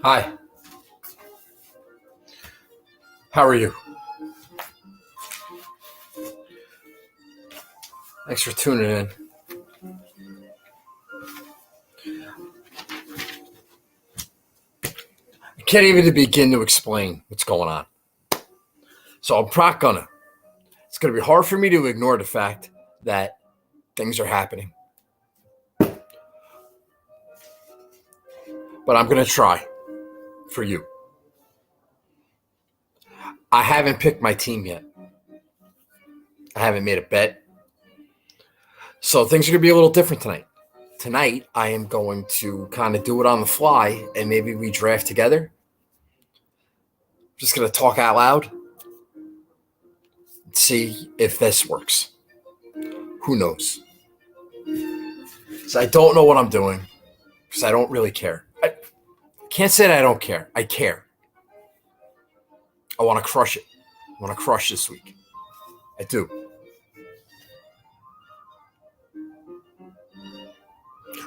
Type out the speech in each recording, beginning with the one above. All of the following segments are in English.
Hi. How are you? Thanks for tuning in. I can't even begin to explain what's going on. So I'm not gonna. It's gonna be hard for me to ignore the fact that things are happening. But I'm gonna try for you. I haven't picked my team yet. I haven't made a bet. So things are gonna be a little different tonight. Tonight, I am going to kind of do it on the fly and maybe we draft together. Just going to talk out loud and see if this works. Who knows? So I don't know what I'm doing because I don't really care. I can't say that I don't care. I care. I want to crush it. I want to crush this week. I do.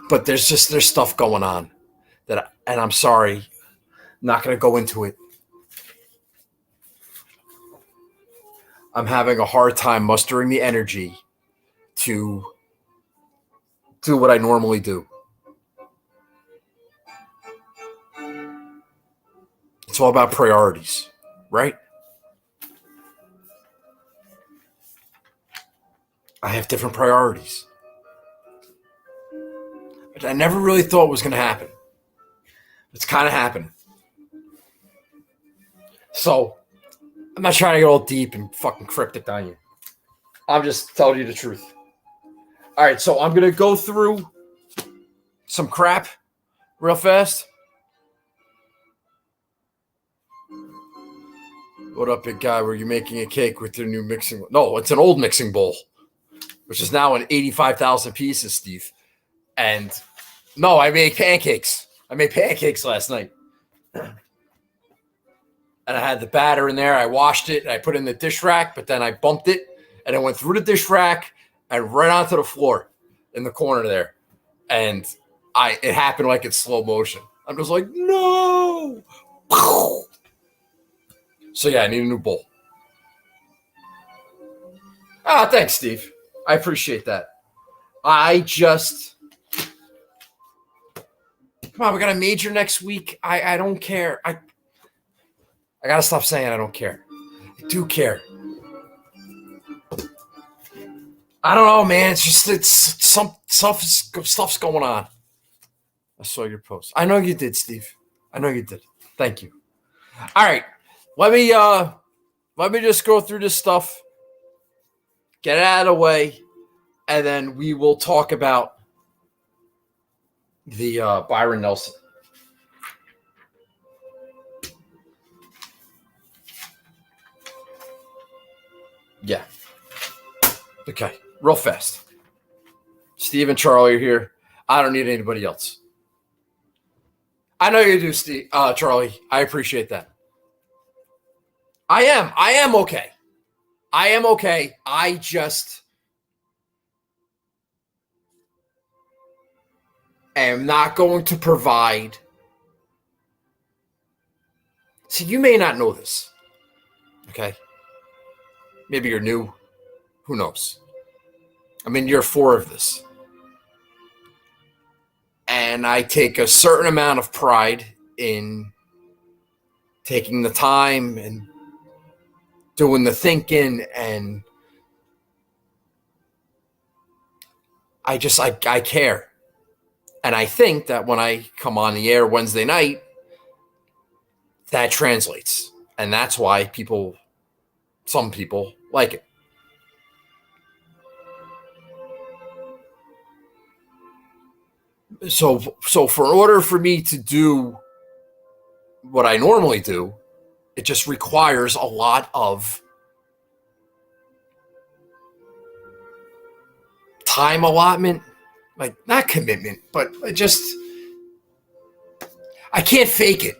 But there's stuff going on and I'm sorry, I'm not going to go into it. I'm having a hard time mustering the energy to do what I normally do. It's all about priorities, right? I have different priorities. But I never really thought it was going to happen. It's kind of happening. So I'm not trying to get all deep and fucking cryptic on you. I'm just telling you the truth. All right, so I'm going to go through some crap real fast. What up, big guy? Were you making a cake with your new mixing? No, it's an old mixing bowl, which is now in 85,000 pieces, Steve. And no, I made pancakes. I made pancakes last night. And I had the batter in there. I washed it and I put it in the dish rack, but then I bumped it and it went through the dish rack and right onto the floor in the corner there. And it happened like in slow motion. I'm just like, no. So yeah, I need a new bowl. Thanks, Steve. I appreciate that. Come on, we got a major next week. I don't care. I got to stop saying I don't care. I do care. I don't know, man. It's some stuff's going on. I saw your post. I know you did, Steve. I know you did. Thank you. All right. Let me just go through this stuff, get it out of the way, and then we will talk about the Byron Nelson. Yeah. Okay. Real fast. Steve and Charlie are here. I don't need anybody else. I know you do, Steve. Charlie. I appreciate that. I am okay. I am okay. I just am not going to provide. See, you may not know this. Okay. Maybe you're new. Who knows? I'm in year 4 of this. And I take a certain amount of pride in taking the time and doing the thinking, and I care. And I think that when I come on the air Wednesday night, that translates. And that's why some people like it. So for order for me to do what I normally do, it just requires a lot of time allotment, like not commitment, but I can't fake it.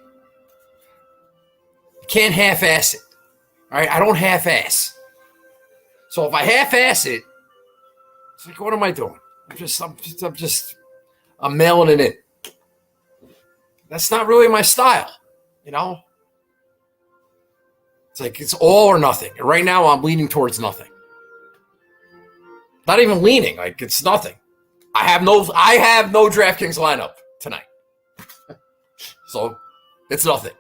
I can't half-ass it. All right, I don't half-ass. So if I half-ass it, it's like, what am I doing? I'm mailing it in. That's not really my style, you know? It's like it's all or nothing. And right now I'm leaning towards nothing. Not even leaning, like it's nothing. I have no DraftKings lineup tonight. So it's nothing.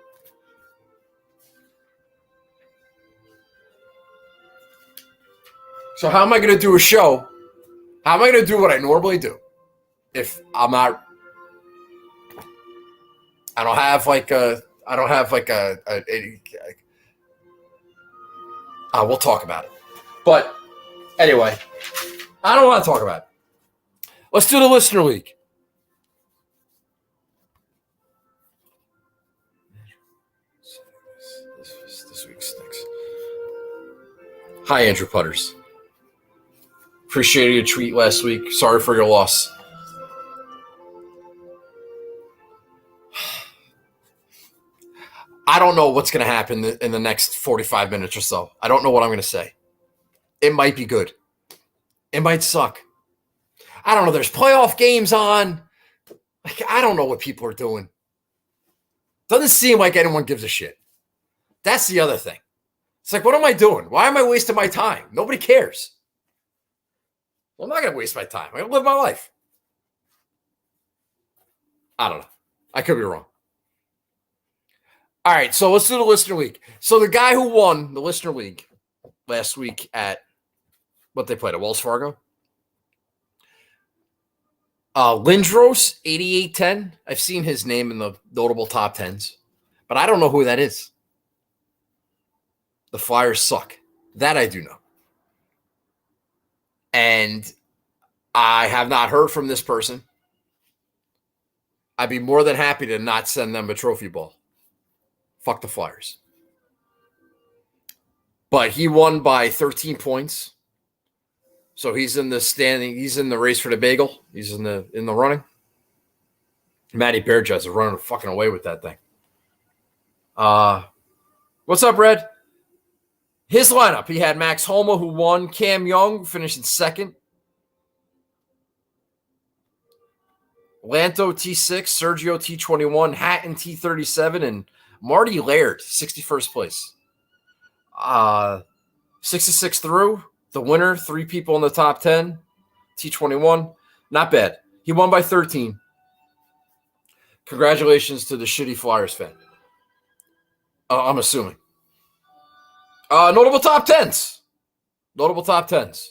So how am I going to do a show? How am I going to do what I normally do? If I'm not, we'll talk about it. But anyway, I don't want to talk about it. Let's do the listener league. This week stinks. Hi, Andrew Putters. Appreciated your tweet last week. Sorry for your loss. I don't know what's going to happen in the next 45 minutes or so. I don't know what I'm going to say. It might be good. It might suck. I don't know. There's playoff games on. Like, I don't know what people are doing. Doesn't seem like anyone gives a shit. That's the other thing. It's like, what am I doing? Why am I wasting my time? Nobody cares. Well, I'm not going to waste my time. I'm going to live my life. I don't know. I could be wrong. All right, so let's do the listener league. So the guy who won the listener league last week at what they played at Wells Fargo, Lindros 8810. I've seen his name in the notable top tens, but I don't know who that is. The Flyers suck. That I do know. And I have not heard from this person. I'd be more than happy to not send them a trophy ball. Fuck the Flyers. But he won by 13 points. So he's in the standing. He's in the race for the bagel. He's in the running. Matty Bearjudge is running fucking away with that thing. What's up, Red? His lineup, he had Max Homa, who won. Cam Young finished in second. Lanto T6, Sergio T21, Hatton T37, and Marty Laird, 61st place. 66 through. The winner, 3 people in the top 10. T21. Not bad. He won by 13. Congratulations to the shitty Flyers fan. I'm assuming. Notable top 10s. Notable top 10s.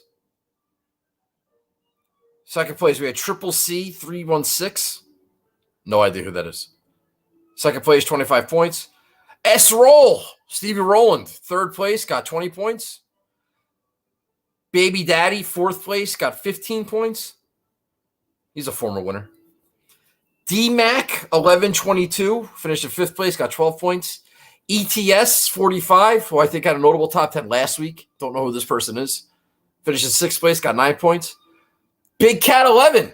Second place, we had Triple C 316. No idea who that is. Second place, 25 points. S-Roll, Stevie Rowland, third place, got 20 points. Baby Daddy, fourth place, got 15 points. He's a former winner. D-Mac, 1122, finished in fifth place, got 12 points. ETS, 45, who I think had a notable top 10 last week. Don't know who this person is. Finished in sixth place, got 9 points. Big Cat 11.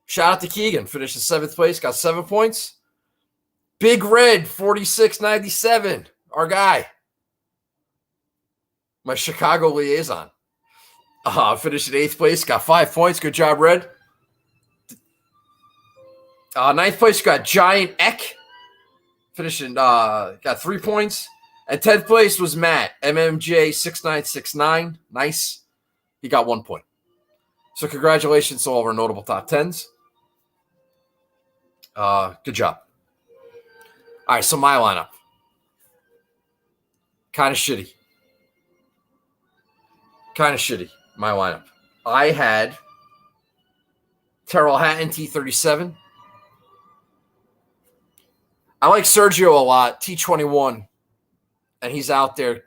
Shout out to Keegan. Finished in seventh place, got 7 points. Big Red 4697. Our guy. My Chicago liaison. Finished in eighth place, got 5 points. Good job, Red. Ninth place, got Giant Eck. Finishing, got 3 points. And 10th place was Matt, MMJ6969. Nice. He got 1 point. So congratulations to all of our notable top 10s. Good job. All right, so my lineup. Kind of shitty. My lineup. I had Terrell Hatton, T37. I like Sergio a lot, T21. And he's out there.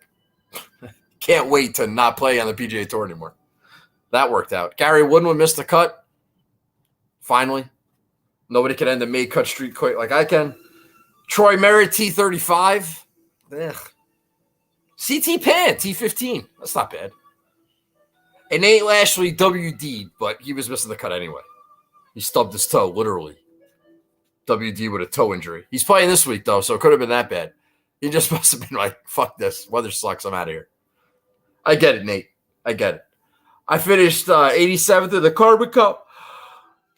Can't wait to not play on the PGA Tour anymore. That worked out. Gary Woodland missed the cut. Finally. Nobody can end the May cut streak quite like I can. Troy Merritt, T35. Ugh. CT Pan, T15. That's not bad. And Nate Lashley, WD, but he was missing the cut anyway. He stubbed his toe, literally. WD with a toe injury. He's playing this week, though, so it could have been that bad. He just must have been like, fuck this. Weather sucks. I'm out of here. I get it, Nate. I get it. I finished 87th in the Carbon Cup.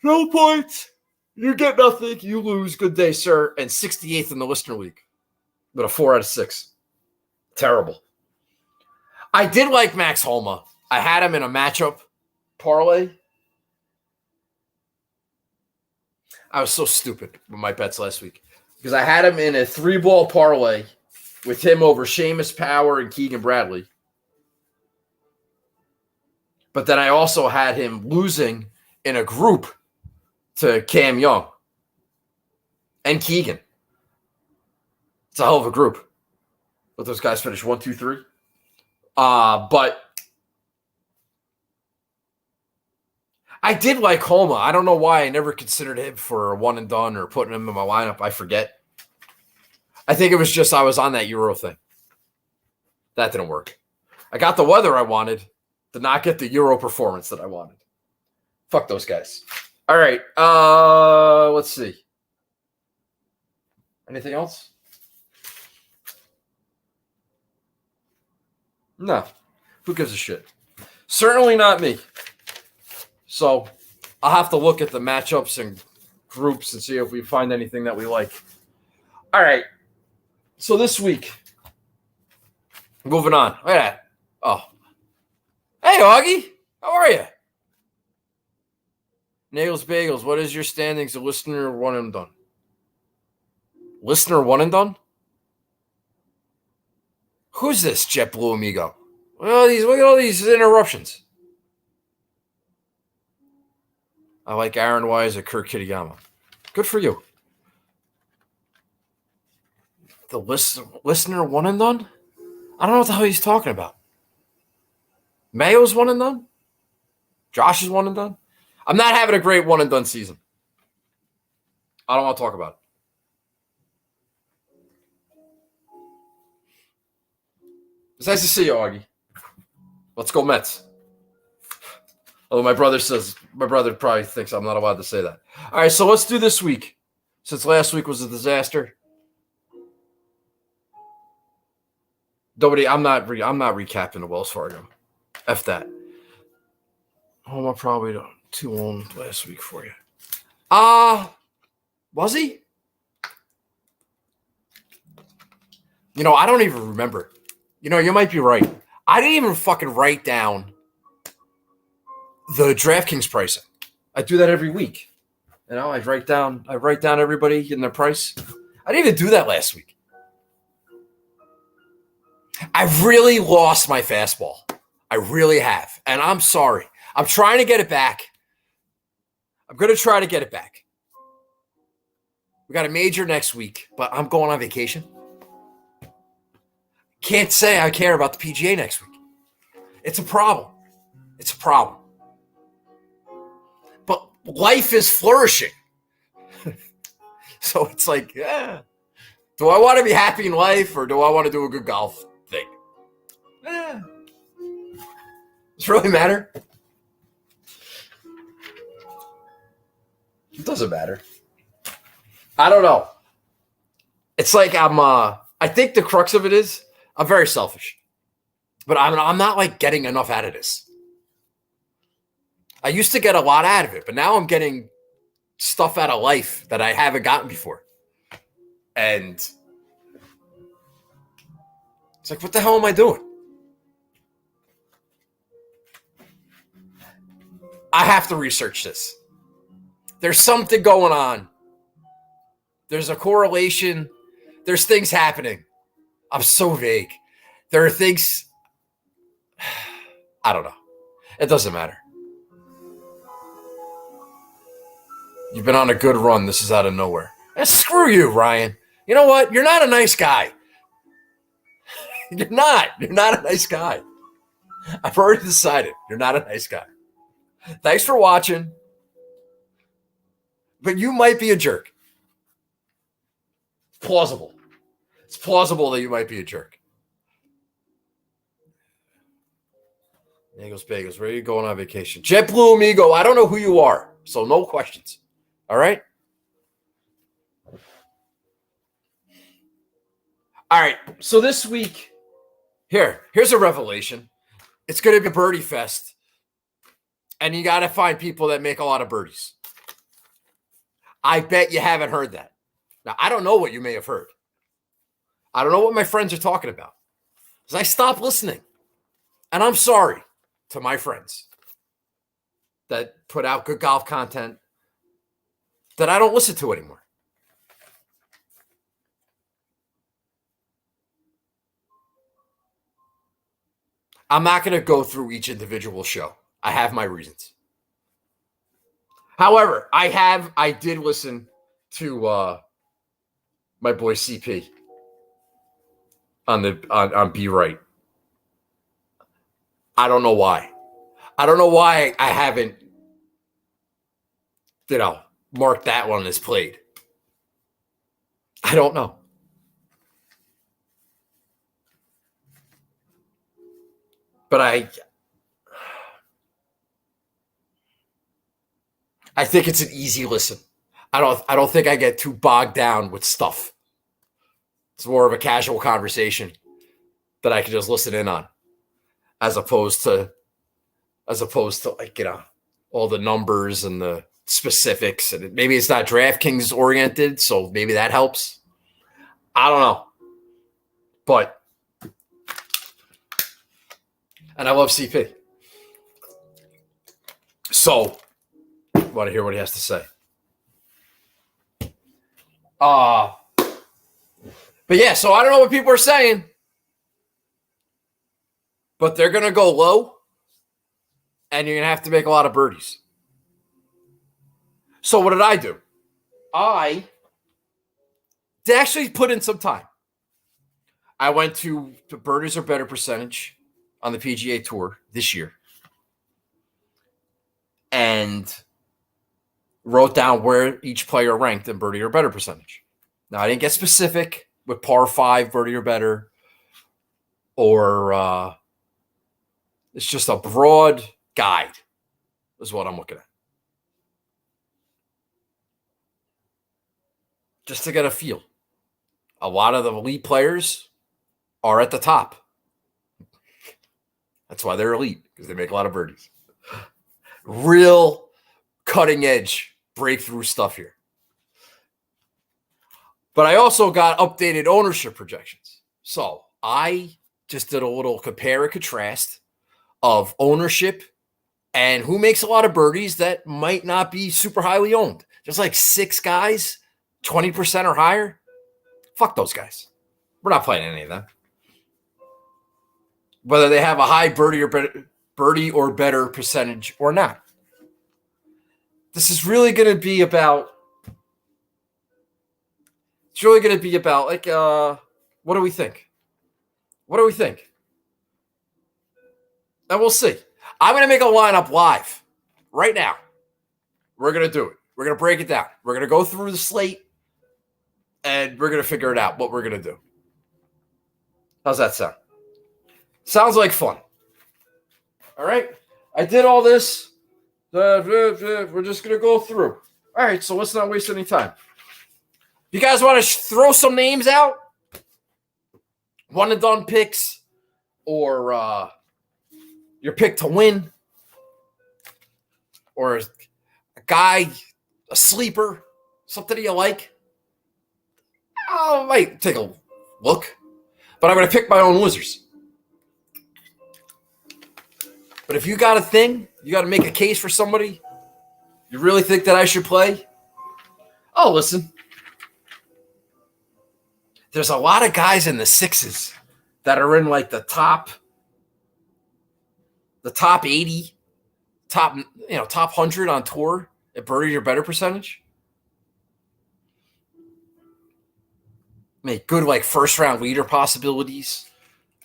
No points. You get nothing. You lose. Good day, sir. And 68th in the listener league. But a 4 out of 6. Terrible. I did like Max Homa. I had him in a matchup parlay. I was so stupid with my bets last week because I had him in a 3-ball parlay with him over Seamus Power and Keegan Bradley. But then I also had him losing in a group to Cam Young and Keegan. It's a hell of a group. But those guys finished 1, 2, 3. But I did like Homa. I don't know why I never considered him for a one and done or putting him in my lineup. I forget. I think it was just I was on that Euro thing. That didn't work. I got the weather I wanted, did not get the Euro performance that I wanted. Fuck those guys. All right. Let's see. Anything else? No. Who gives a shit? Certainly not me. So I'll have to look at the matchups and groups and see if we find anything that we like. All right. So this week, moving on. Look at that. Oh. Hey, Augie. How are you? Nagels Bagels, what is your standings? A listener one and done. Listener one and done? Who's this JetBlue amigo? Look at all these interruptions. I like Aaron Wise at Kirk Kitayama. Good for you. The listener one and done? I don't know what the hell he's talking about. Mayo's one and done? Josh is one and done? I'm not having a great one and done season. I don't want to talk about it. It's nice to see you, Augie. Let's go Mets. Although my brother probably thinks I'm not allowed to say that. All right, so let's do this week. Since last week was a disaster. I'm not recapping the Wells Fargo. F that. I probably too long last week for you. Was he? I don't even remember. You might be right. I didn't even fucking write down the DraftKings pricing. I do that every week. I write down everybody and their price. I didn't even do that last week. I've really lost my fastball. I really have. And I'm sorry. I'm trying to get it back. I'm going to try to get it back. We got a major next week, but I'm going on vacation. Can't say I care about the PGA next week. It's a problem. It's a problem. But life is flourishing. So it's like, do I want to be happy in life or do I want to do a good golf thing? Does it really matter? It doesn't matter. I don't know. It's like I think the crux of it is I'm very selfish. But I'm not like getting enough out of this. I used to get a lot out of it, but now I'm getting stuff out of life that I haven't gotten before. And it's like, what the hell am I doing? I have to research this. There's something going on. There's a correlation. There's things happening. I'm so vague. There are things. I don't know. It doesn't matter. You've been on a good run. This is out of nowhere. And screw you, Ryan. You know what? You're not a nice guy. You're not. You're not a nice guy. I've already decided you're not a nice guy. Thanks for watching. But you might be a jerk. It's plausible. It's plausible that you might be a jerk. Nagels Bagels, where are you going on vacation? JetBlue Amigo, I don't know who you are, so no questions. All right? All right, so this week, here's a revelation. It's going to be Birdie Fest, and you got to find people that make a lot of birdies. I bet you haven't heard that. Now, I don't know what you may have heard. I don't know what my friends are talking about. Because I stopped listening. And I'm sorry to my friends that put out good golf content that I don't listen to anymore. I'm not going to go through each individual show. I have my reasons. However, I did listen to my boy CP on Be Right. I don't know why. I don't know why I haven't, marked that one as played. I don't know. But I think it's an easy listen. I don't think I get too bogged down with stuff. It's more of a casual conversation that I can just listen in on, as opposed to like, all the numbers and the specifics. And maybe it's not DraftKings oriented, so maybe that helps. I don't know. But, and I love CP. So, want to hear what he has to say. But yeah, so I don't know what people are saying, but they're going to go low, and you're going to have to make a lot of birdies. So what did I do? I did actually put in some time. I went to the birdies or better percentage on the PGA Tour this year and wrote down where each player ranked in birdie or better percentage. Now, I didn't get specific with par 5, birdie or better, or it's just a broad guide is what I'm looking at. Just to get a feel. A lot of the elite players are at the top. That's why they're elite, because they make a lot of birdies. Real cutting edge breakthrough stuff here. But I also got updated ownership projections. So I just did a little compare and contrast of ownership and who makes a lot of birdies that might not be super highly owned. Just like 6 guys, 20% or higher. Fuck those guys. We're not playing any of them. Whether they have a high birdie or better percentage or not. This is really going to be about. It's really going to be about what do we think? What do we think? And we'll see. I'm going to make a lineup live right now. We're going to do it. We're going to break it down. We're going to go through the slate, and we're going to figure it out what we're going to do. How's that sound? Sounds like fun. All right. I did all this. We're just going to go through. All right. So let's not waste any time. You guys want to throw some names out? One and done picks, or your pick to win, or a guy, a sleeper, something you like? I might take a look, but I'm going to pick my own losers. But if you got a thing, you got to make a case for somebody, you really think that I should play? Oh, listen. There's a lot of guys in the 6s that are in like the top 80, top 100 on tour at birdie or better percentage. Make good like first round leader possibilities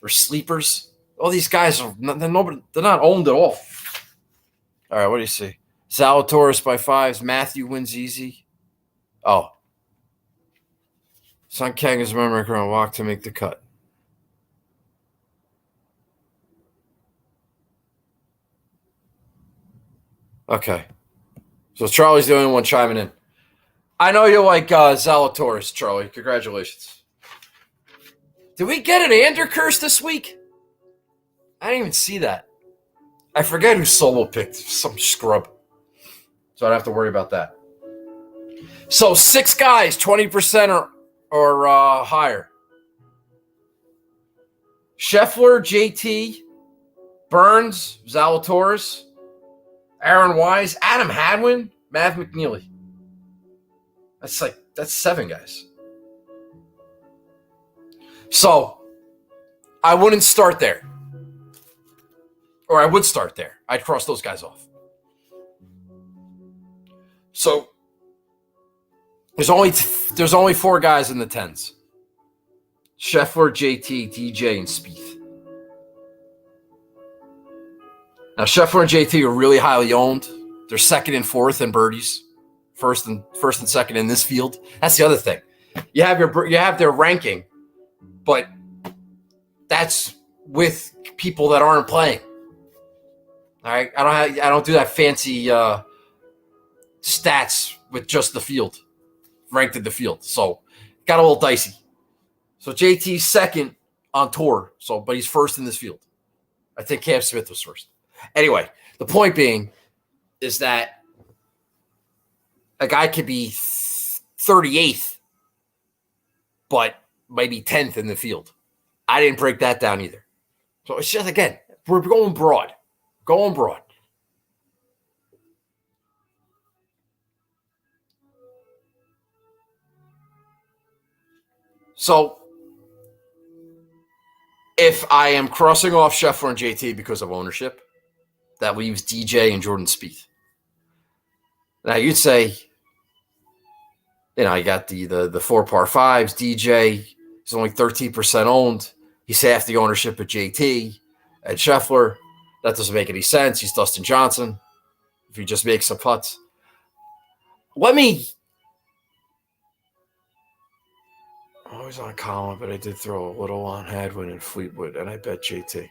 or sleepers. All these guys they're not owned at all. All right, what do you see? Zalatoris by 5s. Matthew wins easy. Oh. Sun Kang is America on walk to make the cut. Okay. So Charlie's the only one chiming in. I know you like Zalatoris, Charlie. Congratulations. Did we get an Ander curse this week? I didn't even see that. I forget who solo picked. Some scrub. So I don't have to worry about that. So 6 guys, 20% or higher. Scheffler, JT, Burns, Zalatoris, Aaron Wise, Adam Hadwin, Mav McNeely. That's 7 guys. So I wouldn't start there. Or I would start there. I'd cross those guys off. So there's only 4 guys in the 10s. Scheffler, JT, DJ, and Spieth. Now Scheffler and JT are really highly owned. They're second and fourth in birdies, first and second in this field. That's the other thing. You have their ranking, but that's with people that aren't playing. All right, I don't do that fancy stats with just the field, ranked in the field. So got a little dicey. So JT's second on tour, but he's first in this field. I think Cam Smith was first. Anyway, the point being is that a guy could be 38th, but maybe 10th in the field. I didn't break that down either. So it's just, again, we're going broad. Going broad. So if I am crossing off Scheffler and JT because of ownership, that leaves DJ and Jordan Spieth. Now you'd say, you got the 4 par 5s. DJ is only 13% owned. He's half the ownership of JT and Scheffler. That doesn't make any sense. He's Dustin Johnson. If he just makes some putts. I was on Colin, but I did throw a little on Hadwin and Fleetwood, and I bet JT.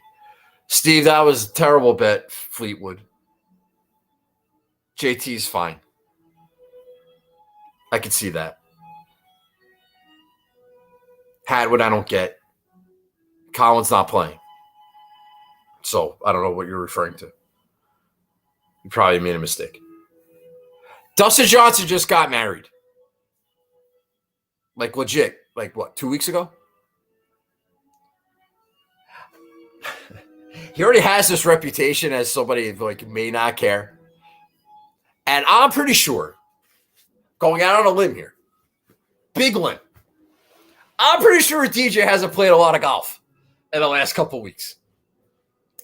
Steve, that was a terrible bet, Fleetwood. JT's fine. I can see that. Hadwin, I don't get. Colin's not playing. So I don't know what you're referring to. You probably made a mistake. Dustin Johnson just got married. Like legit. Like what, 2 weeks ago? He already has this reputation as somebody like may not care. And I'm pretty sure, going out on a limb here, big limb, I'm pretty sure DJ hasn't played a lot of golf in the last couple weeks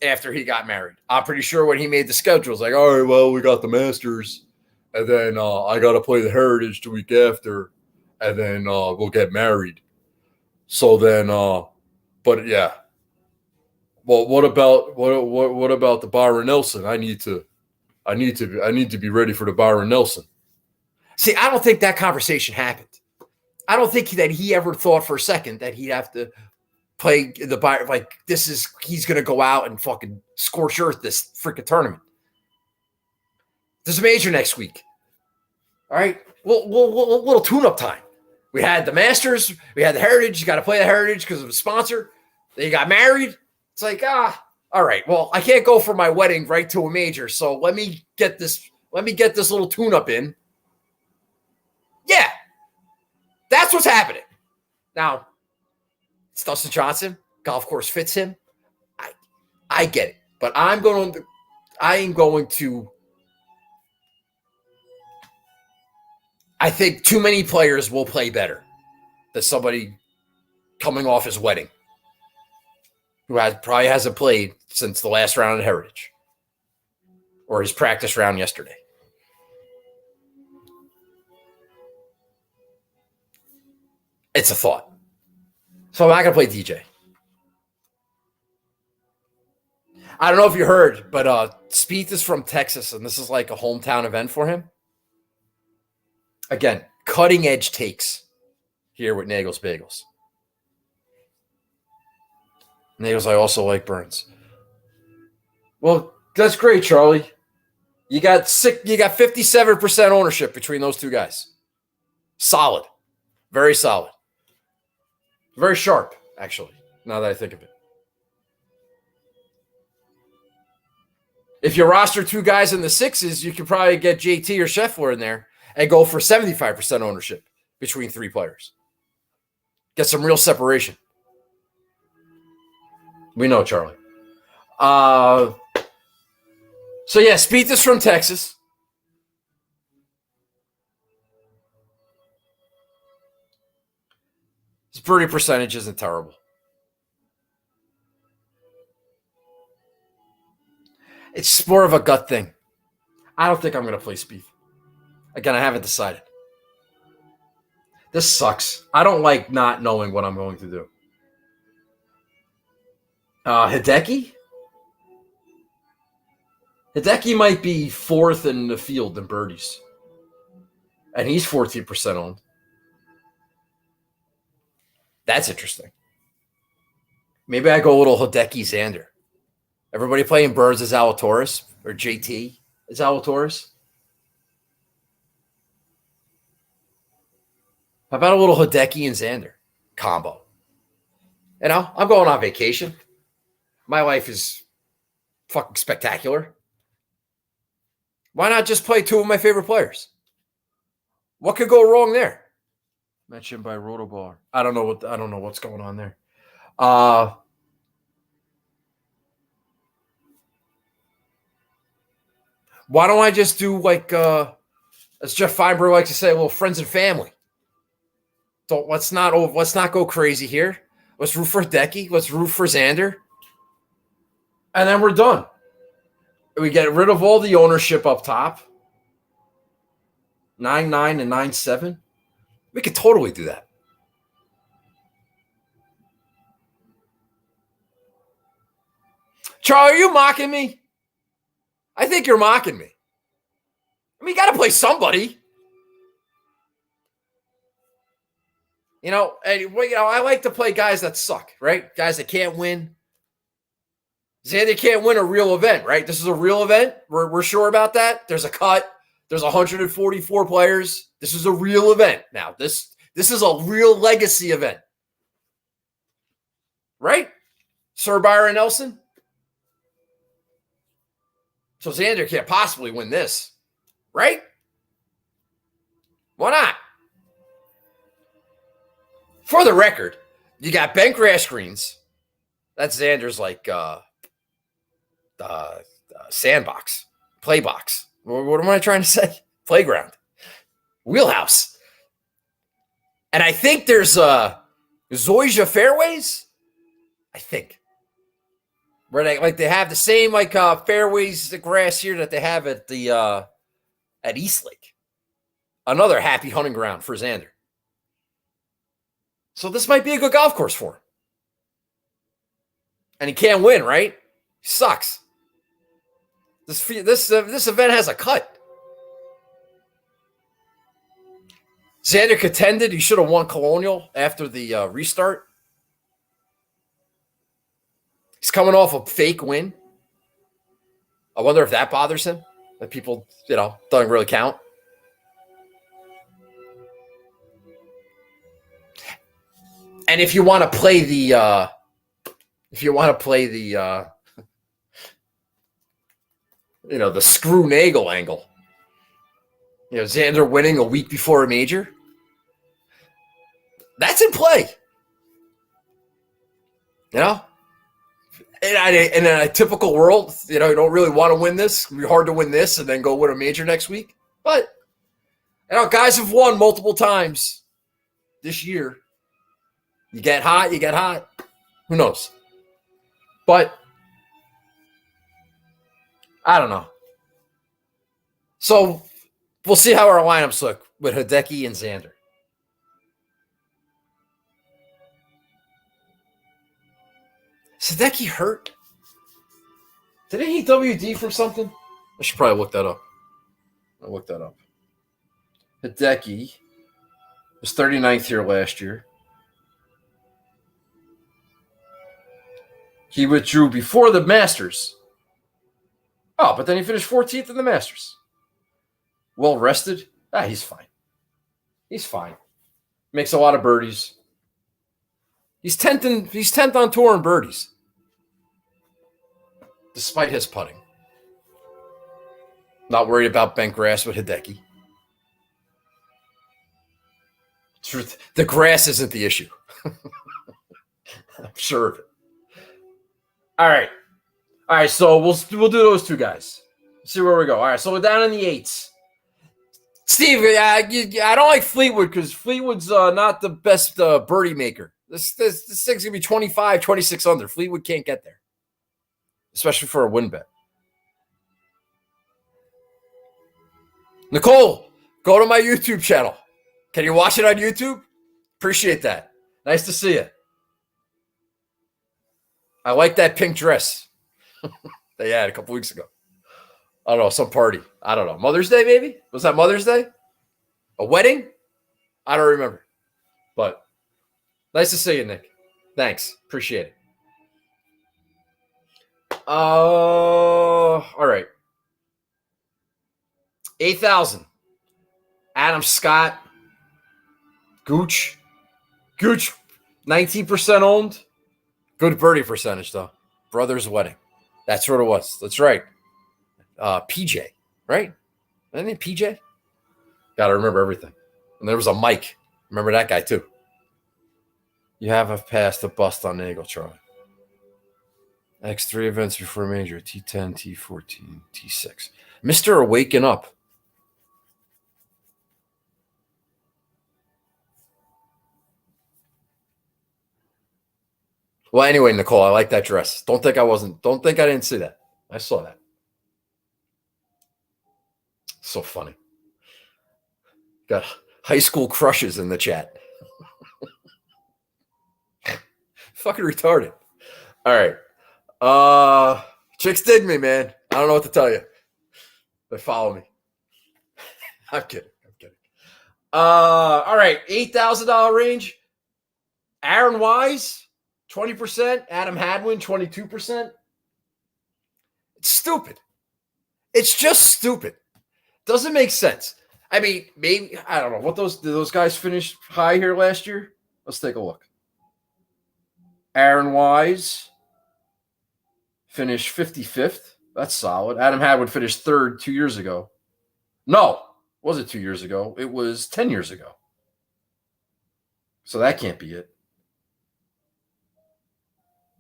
after he got married. I'm pretty sure when he made the schedule, it's like, all right, well, we got the Masters, and then I got to play the Heritage the week after, and then we'll get married. So then, but yeah. Well, what about the Byron Nelson? I need to be ready for the Byron Nelson. See, I don't think that conversation happened. I don't think that he ever thought for a second that he'd have to play the Byron. Like he's going to go out and fucking scorch earth this freaking tournament. There's a major next week. All right, little tune-up time. We had the Masters. We had the Heritage. You got to play the Heritage because of the sponsor. Then you got married. It's like, all right. Well, I can't go for my wedding right to a major. So let me get this little tune-up in. Yeah. That's what's happening. Now, it's Dustin Johnson. Golf course fits him. I get it. But I am going to I think too many players will play better than somebody coming off his wedding who probably hasn't played since the last round of Heritage or his practice round yesterday. It's a thought. So I'm not going to play DJ. I don't know if you heard, but Spieth is from Texas, and this is like a hometown event for him. Again, cutting edge takes here with Nagel's Bagels. Nagel's, I also like Burns. Well, that's great, Charlie. You got 57% ownership between those two guys. Solid. Very solid. Very sharp, actually, now that I think of it. If you roster 2 guys in the 6s, you could probably get JT or Scheffler in there. and go for 75% ownership between 3 players. Get some real separation. We know, Charlie. So yeah, Spieth is from Texas. His birdie percentage isn't terrible. It's more of a gut thing. I don't think I'm going to play Spieth. Again, I haven't decided. This sucks. I don't like not knowing what I'm going to do. Hideki? Hideki might be 4th in the field in birdies. And he's 14% owned. That's interesting. Maybe I go a little Hideki Xander. Everybody playing birds is Zalatoris, or JT is Zalatoris. How about a little Hideki and Xander combo? You know, I'm going on vacation. My life is fucking spectacular. Why not just play 2 of my favorite players? What could go wrong there? Mentioned by Rotobar. I don't know what's going on there. Why don't I just do like as Jeff Feinberg likes to say, well, friends and family. So let's not go crazy here. Let's root for Hideki. Let's root for Xander. And then we're done. We get rid of all the ownership up top. 9-9 and 9-7. We could totally do that. Charlie, are you mocking me? I think you're mocking me. I mean, you got to play somebody. You know, I like to play guys that suck, right? Guys that can't win. Xander can't win a real event, right? This is a real event. We're sure about that. There's a cut. There's 144 players. This is a real event. Now, this is a real legacy event. Right? Sir Byron Nelson? So Xander can't possibly win this. Right? Why not? For the record, you got bent grass greens. That's Xander's like sandbox, play box. What am I trying to say? Playground, wheelhouse. And I think there's Zoysia fairways. I think where they have the same fairways, the grass here that they have at the at Eastlake. Another happy hunting ground for Xander. So this might be a good golf course for him. And he can't win, right? He sucks. This event has a cut. Xander contended. He should have won Colonial after the restart. He's coming off a fake win. I wonder if that bothers him. That people, doesn't really count. And if you want to play the the screw Nagel angle, Xander winning a week before a major, that's in play. In a typical world, you don't really want to win this. It'd be hard to win this and then go win a major next week. But guys have won multiple times this year. You get hot, you get hot. Who knows? But I don't know. So we'll see how our lineups look with Hideki and Xander. Is Hideki hurt? Didn't he WD from something? I should probably look that up. I'll look that up. Hideki was 39th here last year. He withdrew before the Masters. Oh, but then he finished 14th in the Masters. Well rested. He's fine. He's fine. Makes a lot of birdies. He's 10th on tour in birdies. Despite his putting. Not worried about bent grass with Hideki. The grass isn't the issue. I'm sure of it. All right. So we'll do those two guys. See where we go. All right. So we're down in the 8s. Steve, I don't like Fleetwood because Fleetwood's not the best birdie maker. This thing's gonna be 25, 26 under. Fleetwood can't get there, especially for a win bet. Nicole, go to my YouTube channel. Can you watch it on YouTube? Appreciate that. Nice to see you. I like that pink dress they had a couple weeks ago. I don't know, some party. I don't know. Mother's Day, maybe? Was that Mother's Day? A wedding? I don't remember. But nice to see you, Nick. Thanks. Appreciate it. All right. 8,000. Adam Scott. Gooch, 19% owned. Good birdie percentage, though. Brother's wedding. That's what it was. That's right. PJ, right? Isn't it PJ? Got to remember everything. And there was a Mike. Remember that guy, too. You have a pass to bust on Nagel, Charlie. X3 events before major. T10, T14, T6. Mr. Waking Up. Well, anyway, Nicole, I like that dress. Don't think I didn't see that. I saw that. So funny. Got high school crushes in the chat. Fucking retarded. All right. Chicks dig me, man. I don't know what to tell you. They follow me. I'm kidding. All right. $8,000 range. Aaron Wise, 20%. Adam Hadwin, 22%. It's stupid. It's just stupid. Doesn't make sense. I mean, maybe, I don't know. What did those guys finish high here last year? Let's take a look. Aaron Wise finished 55th. That's solid. Adam Hadwin finished 3rd 2 years ago. No, was it 2 years ago? It was 10 years ago. So that can't be it.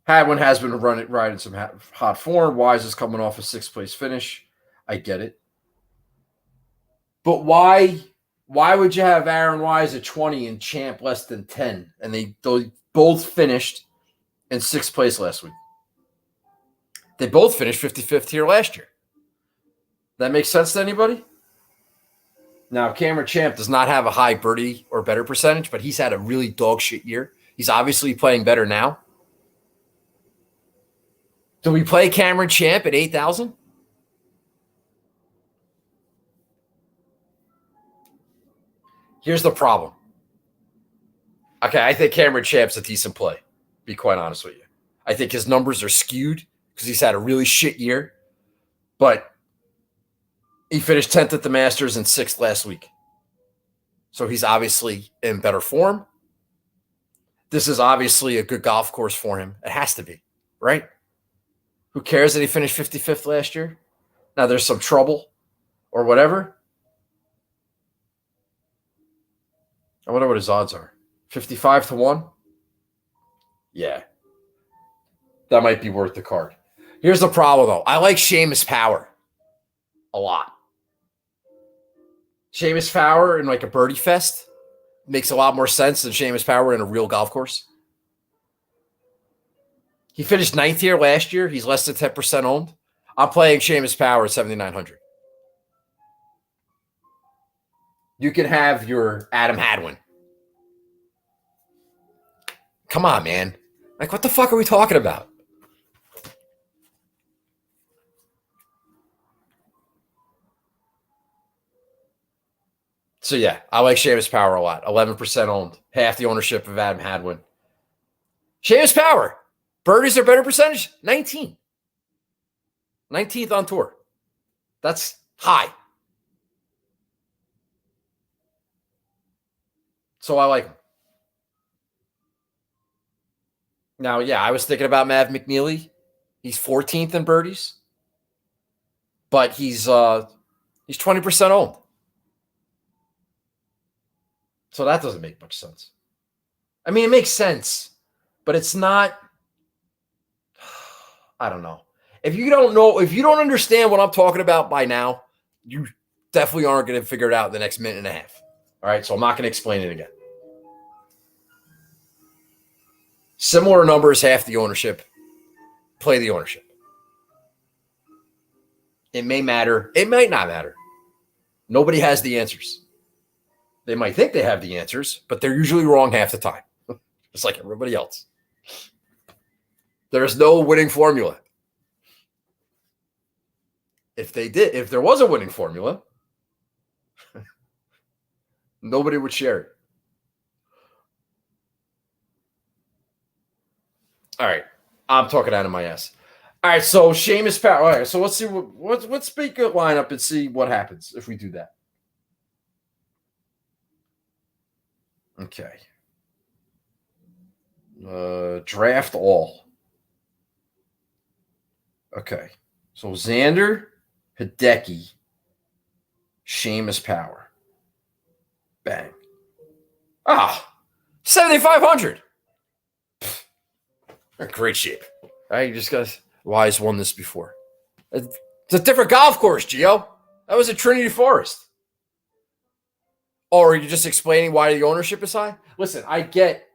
Hadwin has been riding some hot form. Wise is coming off a 6th place finish. I get it. But why would you have Aaron Wise at 20 and Champ less than 10? And they both finished in 6th place last week. They both finished 55th here last year. That makes sense to anybody? Now, Cameron Champ does not have a high birdie or better percentage, but he's had a really dog shit year. He's obviously playing better now. Do we play Cameron Champ at 8,000? Here's the problem. Okay, I think Cameron Champ's a decent play, to be quite honest with you. I think his numbers are skewed because he's had a really shit year, but he finished 10th at the Masters and 6th last week. So he's obviously in better form. This is obviously a good golf course for him. It has to be, right? Who cares that he finished 55th last year? Now there's some trouble or whatever. I wonder what his odds are. 55 to 1? Yeah. That might be worth the card. Here's the problem, though. I like Seamus Power a lot. Seamus Power in like a birdie fest makes a lot more sense than Seamus Power in a real golf course. He finished 9th here last year. He's less than 10% owned. I'm playing Seamus Power at 7,900. You can have your Adam Hadwin. Come on, man. Like, what the fuck are we talking about? So, yeah, I like Seamus Power a lot. 11% owned. Half the ownership of Adam Hadwin. Seamus Power. Birdies are better percentage? 19. 19th on tour. That's high. So I like him. Now, yeah, I was thinking about Mav McNeely. He's 14th in birdies. But he's 20% owned. So that doesn't make much sense. I mean, it makes sense, but it's not. I don't know. If you don't understand what I'm talking about by now, you definitely aren't going to figure it out in the next minute and a half. All right, so I'm not going to explain it again. Similar numbers, half the ownership. Play the ownership. It may matter. It might not matter. Nobody has the answers. They might think they have the answers, but they're usually wrong half the time, just like everybody else. There's no winning formula. If there was a winning formula, nobody would share it. All right. I'm talking out of my ass. All right. So Sheamus Power. All right. So let's see let's speak a lineup and see what happens if we do that. Okay. Draft all. Okay. So Xander, Hideki, Sheamus Power. Bang. 7,500. Great shape. All right, you just got Wise won this before. It's a different golf course, Gio. That was at Trinity Forest. Or are you just explaining why the ownership is high? Listen, I get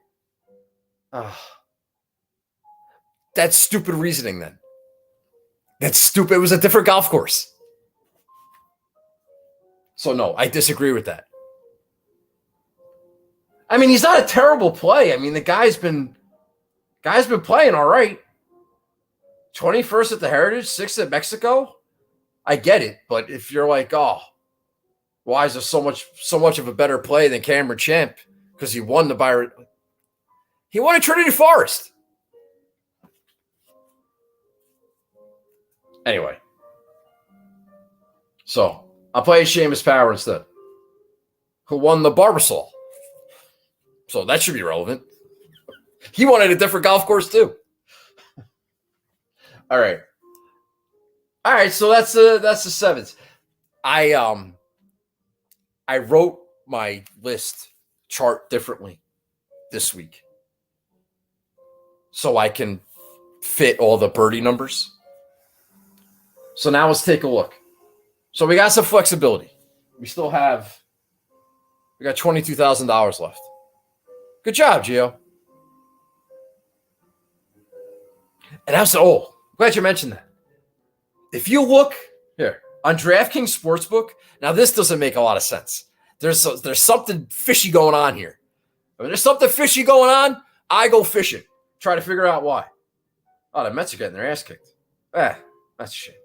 that's stupid reasoning then. That's stupid. It was a different golf course. So no, I disagree with that. I mean, he's not a terrible play. I mean, the guy's been playing all right. 21st at the Heritage, 6th at Mexico. I get it, but if you're like, why is there so much of a better play than Cameron Champ? Because he won the Byron. He won at Trinity Forest. Anyway. So I'll play Sheamus Power instead. Who won the Barbasol. So that should be relevant. He won at a different golf course too. All right. So that's the seventh. I wrote my list chart differently this week so I can fit all the birdie numbers. So now let's take a look. So we got some flexibility. We got $22,000 left. Good job, Gio. And glad you mentioned that. If you look here on DraftKings Sportsbook, now this doesn't make a lot of sense. There's something fishy going on here. When there's something fishy going on, I go fishing. Try to figure out why. Oh, the Mets are getting their ass kicked. That's a shame.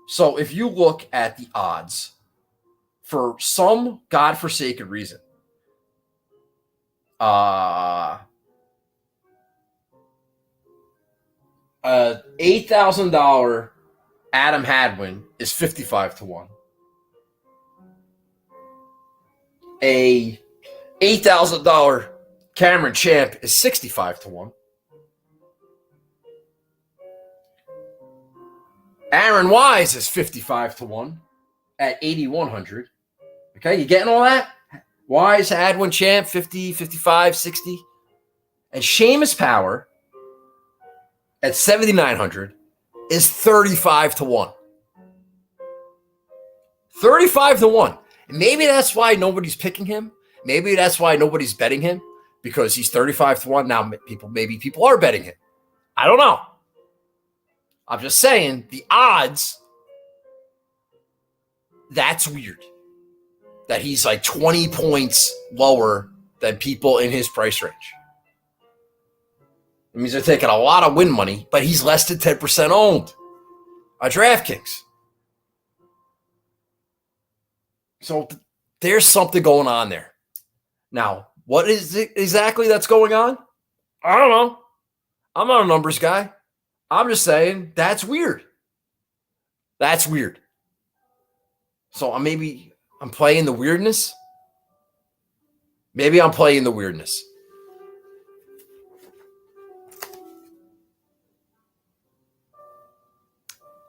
So if you look at the odds, for some godforsaken reason, $8,000 Adam Hadwin is 55-1. A $8,000 Cameron Champ is 65-1. Aaron Wise is 55-1 at 8,100. Okay, you getting all that? Wise, Hadwin, Champ, 50, 55, 60. And Sheamus Power at 7,900 is 35-1. 35-1. And maybe that's why nobody's picking him. Maybe that's why nobody's betting him, because he's 35-1. Now maybe people are betting him. I don't know. I'm just saying the odds, that's weird. That he's like 20 points lower than people in his price range. It means they're taking a lot of win money, but he's less than 10% owned on DraftKings. So there's something going on there. Now, what is it exactly that's going on? I don't know. I'm not a numbers guy. I'm just saying that's weird. That's weird. So I'm playing the weirdness. Maybe I'm playing the weirdness.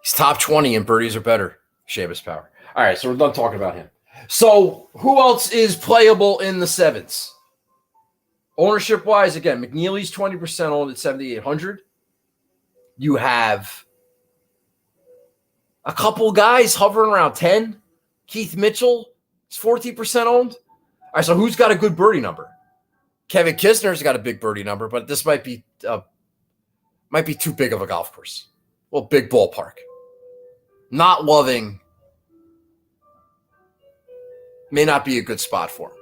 He's top 20 and birdies are better. Sheamus Power. All right, so we're done talking about him. So who else is playable in the sevens? Ownership wise, again, McNeely's 20% owned at 7,800. You have a couple guys hovering around 10. Keith Mitchell is 14% owned. All right, so who's got a good birdie number? Kevin Kisner's got a big birdie number, but this might be too big of a golf course. Well, big ballpark. Not loving may not be a good spot for him.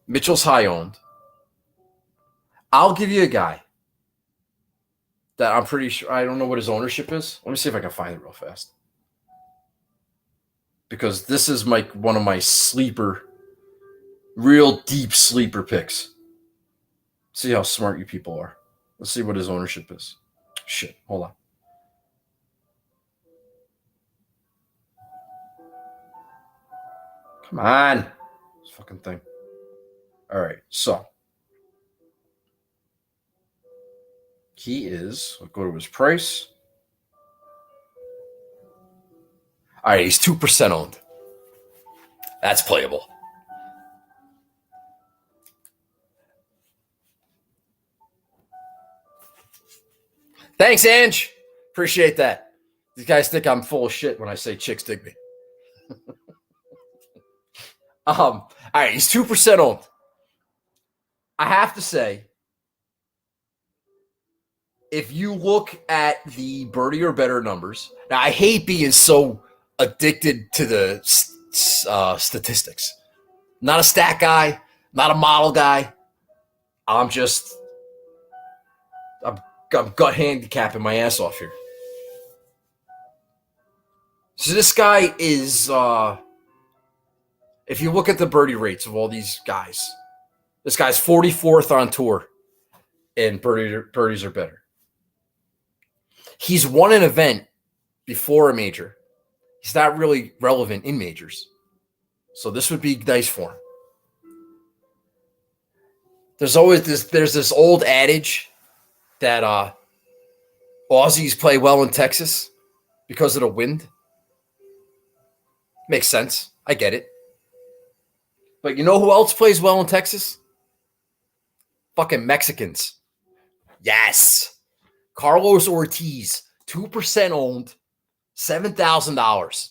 Mitchell's high owned. I'll give you a guy that I'm pretty sure, I don't know what his ownership is. Let me see if I can find it real fast. Because this is one of my sleeper, real deep sleeper picks. See how smart you people are. Let's see what his ownership is. Shit, hold on. Come on. This fucking thing. All right, so. He is, I'll go to his price. All right, he's 2% owned. That's playable. Thanks, Ange. Appreciate that. These guys think I'm full of shit when I say chicks dig me. All right, he's 2% owned. I have to say, if you look at the birdie or better numbers, now I hate being so addicted to the statistics. Not a stat guy, not a model guy. I'm gut handicapping my ass off here. So this guy is, if you look at the birdie rates of all these guys, this guy's 44th on tour in birdies or better. He's won an event before a major. He's not really relevant in majors. So this would be nice for him. There's this old adage that Aussies play well in Texas because of the wind. Makes sense. I get it. But you know who else plays well in Texas? Fucking Mexicans. Yes. Carlos Ortiz, 2% owned, $7,000.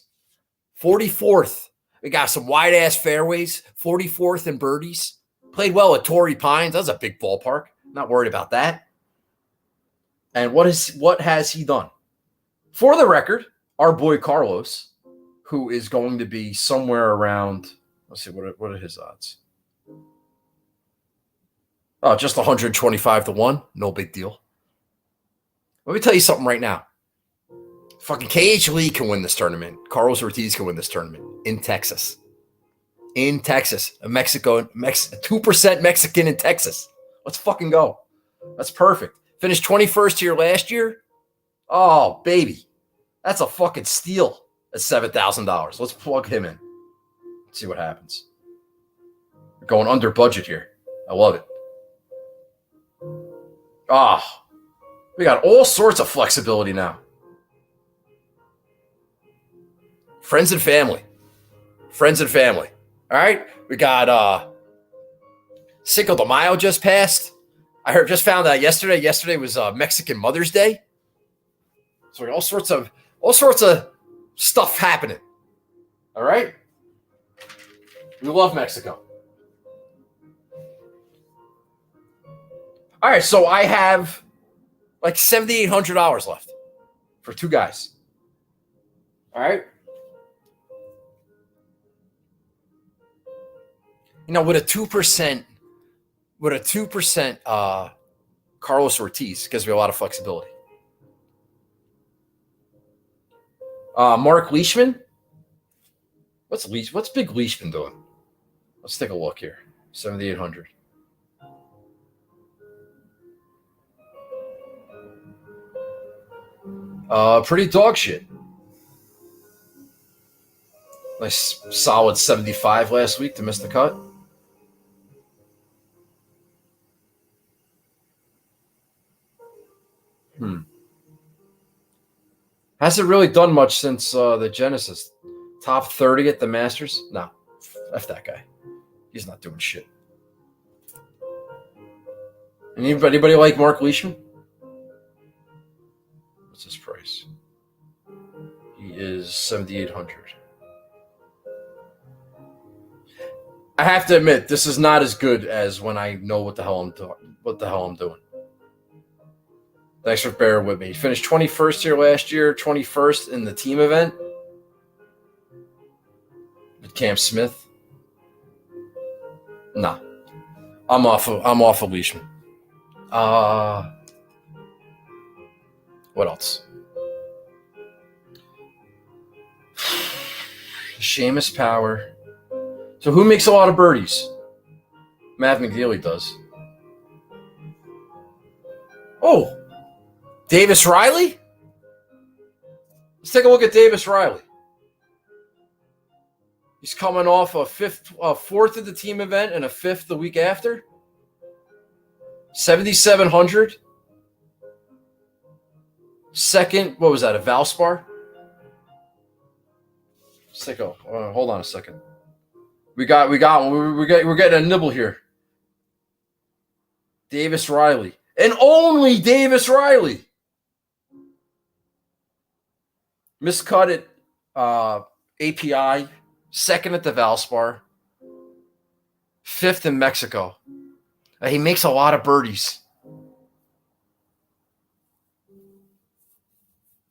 44th. We got some wide-ass fairways, 44th in birdies. Played well at Torrey Pines. That's a big ballpark. Not worried about that. And what has he done? For the record, our boy Carlos, who is going to be somewhere around, let's see, what are his odds? Oh, just 125-1. No big deal. Let me tell you something right now. Fucking KH Lee can win this tournament. Carlos Ortiz can win this tournament in Texas. In Texas. A 2% Mexican in Texas. Let's fucking go. That's perfect. Finished 21st here last year. Oh, baby. That's a fucking steal at $7,000. Let's plug him in. Let's see what happens. We're going under budget here. I love it. Oh, we got all sorts of flexibility now. Friends and family. Friends and family. All right. We got Cinco de Mayo just passed. I just found out yesterday. Yesterday was Mexican Mother's Day. So all sorts of stuff happening. All right. We love Mexico. All right, so I have like $7,800 left for two guys. All right. You know, with a 2%, Carlos Ortiz gives me a lot of flexibility. Mark Leishman. What's Big Leishman doing? Let's take a look here. 7,800. Pretty dog shit. Nice solid 75 last week to miss the cut. Hasn't really done much since the Genesis. Top 30 at the Masters? No. F that guy. He's not doing shit. Anybody like Mark Leishman? What's his price? He is 7,800. I have to admit, this is not as good as when I know what the hell I'm doing. Thanks for bearing with me. He finished 21st here last year, 21st in the team event with Cam Smith. Nah, I'm off of Leishman. What else? Seamus Power. So who makes a lot of birdies? Matt McNeely does. Oh, Davis Riley? Let's take a look at Davis Riley. He's coming off a fourth of the team event and a fifth the week after. 7,700. Second, what was that? A Valspar? Let's take a hold on a second. We got one. We're getting a nibble here. Davis Riley. And only Davis Riley. Miscut at API. Second at the Valspar. Fifth in Mexico. He makes a lot of birdies.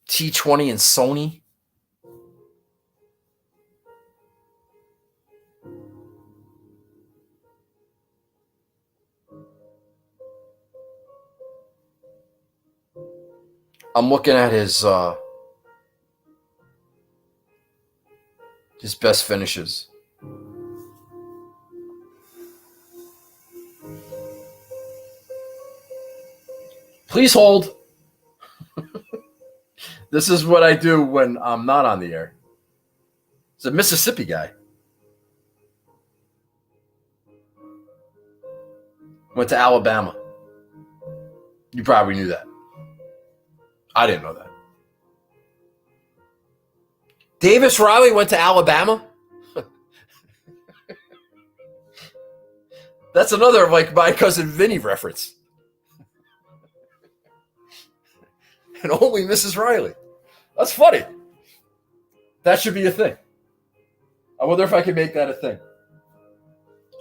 T20 and Sony. I'm looking at his best finishes. Please hold. This is what I do when I'm not on the air. It's a Mississippi guy. Went to Alabama. You probably knew that. I didn't know that. Davis Riley went to Alabama? That's another, like, my cousin Vinny reference. And only Mrs. Riley. That's funny. That should be a thing. I wonder if I can make that a thing.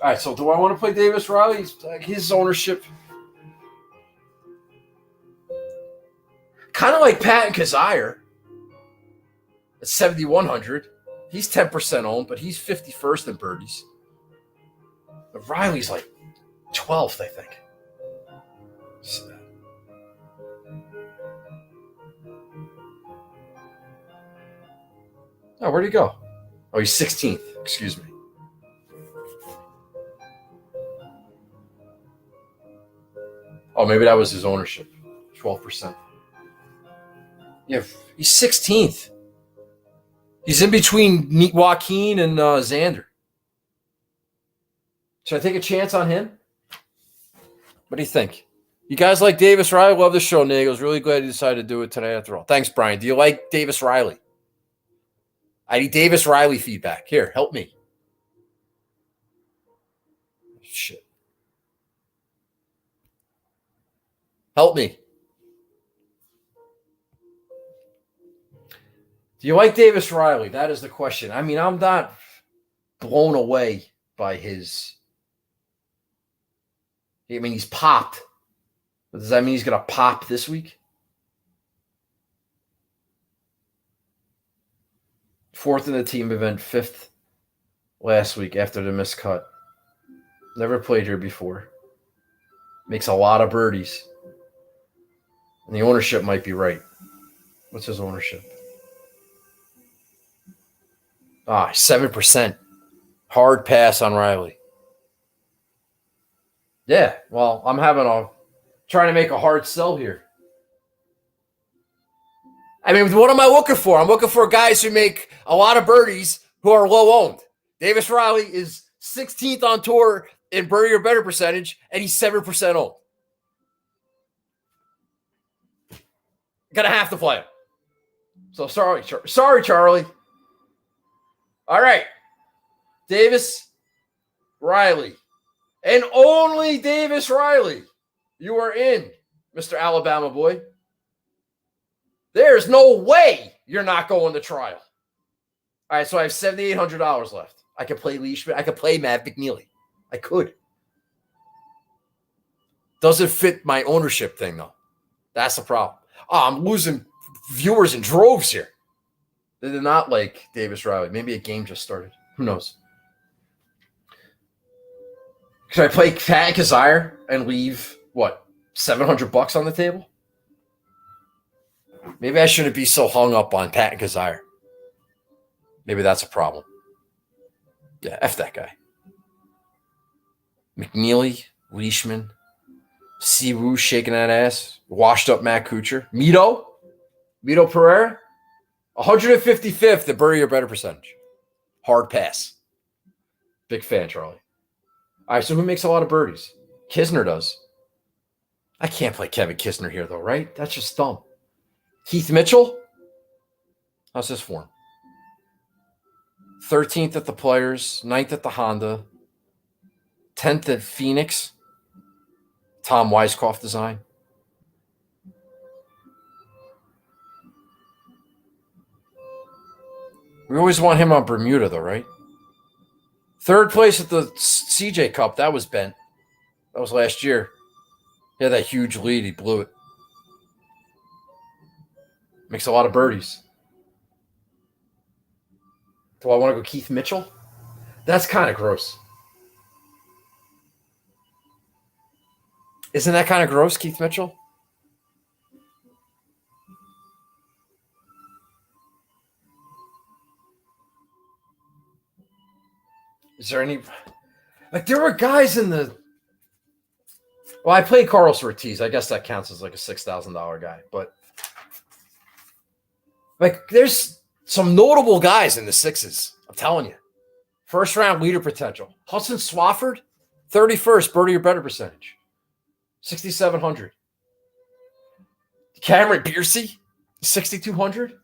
All right, so do I want to play Davis Riley? His ownership. Kind of like Patton Kazire at 7,100. He's 10% owned, but he's 51st in birdies. But Riley's like 12th, I think. Oh, where'd he go? Oh, he's 16th. Excuse me. Oh, maybe that was his ownership. 12%. Yeah, he's 16th. He's in between Joaquin and Xander. Should I take a chance on him? What do you think? You guys like Davis Riley? Love the show, Nate. I was really glad you decided to do it today after all. Thanks, Brian. Do you like Davis Riley? I need Davis Riley feedback. Here, help me. Shit. Help me. Do you like Davis Riley? That is the question. I mean, I'm not blown away by his. I mean, he's popped. But does that mean he's going to pop this week? Fourth in the team event, fifth last week after the miscut. Never played here before. Makes a lot of birdies. And the ownership might be right. What's his ownership? 7%. Hard pass on Riley. Yeah, well, I'm trying to make a hard sell here. I mean, what am I looking for? I'm looking for guys who make a lot of birdies who are low owned. Davis Riley is 16th on tour in birdie or better percentage, and he's 7% owned. Gonna have to play him. So sorry, Charlie. All right. Davis Riley. And only Davis Riley. You are in, Mr. Alabama boy. There's no way you're not going to trial. All right, so I have $7,800 left. I could play Leishman. I could play Matt McNeely. I could. Doesn't fit my ownership thing, though. That's the problem. Oh, I'm losing viewers in droves here. They did not like Davis Riley. Maybe a game just started. Who knows? Should I play Pat Kazire and leave, what, $700 on the table? Maybe I shouldn't be so hung up on Pat Kazire. Maybe that's a problem. Yeah, F that guy. McNeely, Leishman, Siwoo shaking that ass, washed up Matt Kuchar, Mito Pereira, 155th, the Bury or better percentage. Hard pass. Big fan, Charlie. All right, so who makes a lot of birdies? Kisner does. I can't play Kevin Kisner here, though, right? That's just dumb. Keith Mitchell? How's his form? 13th at the Players, 9th at the Honda, 10th at Phoenix. Tom Weiskopf design. We always want him on Bermuda, though, right? Third place at the CJ Cup. That was bent. That was last year. He had that huge lead. He blew it. Makes a lot of birdies. Do I want to go Keith Mitchell? That's kind of gross. Isn't that kind of gross, Keith Mitchell? Is there any... Like, there were guys in the... Well, I played Carlos Ortiz. I guess that counts as like a $6,000 guy. But, like, there's some notable guys in the sixes. I'm telling you. First round leader potential. Hudson Swafford, 31st, birdie or better percentage. 6,700. Cameron Biersey, 6,200.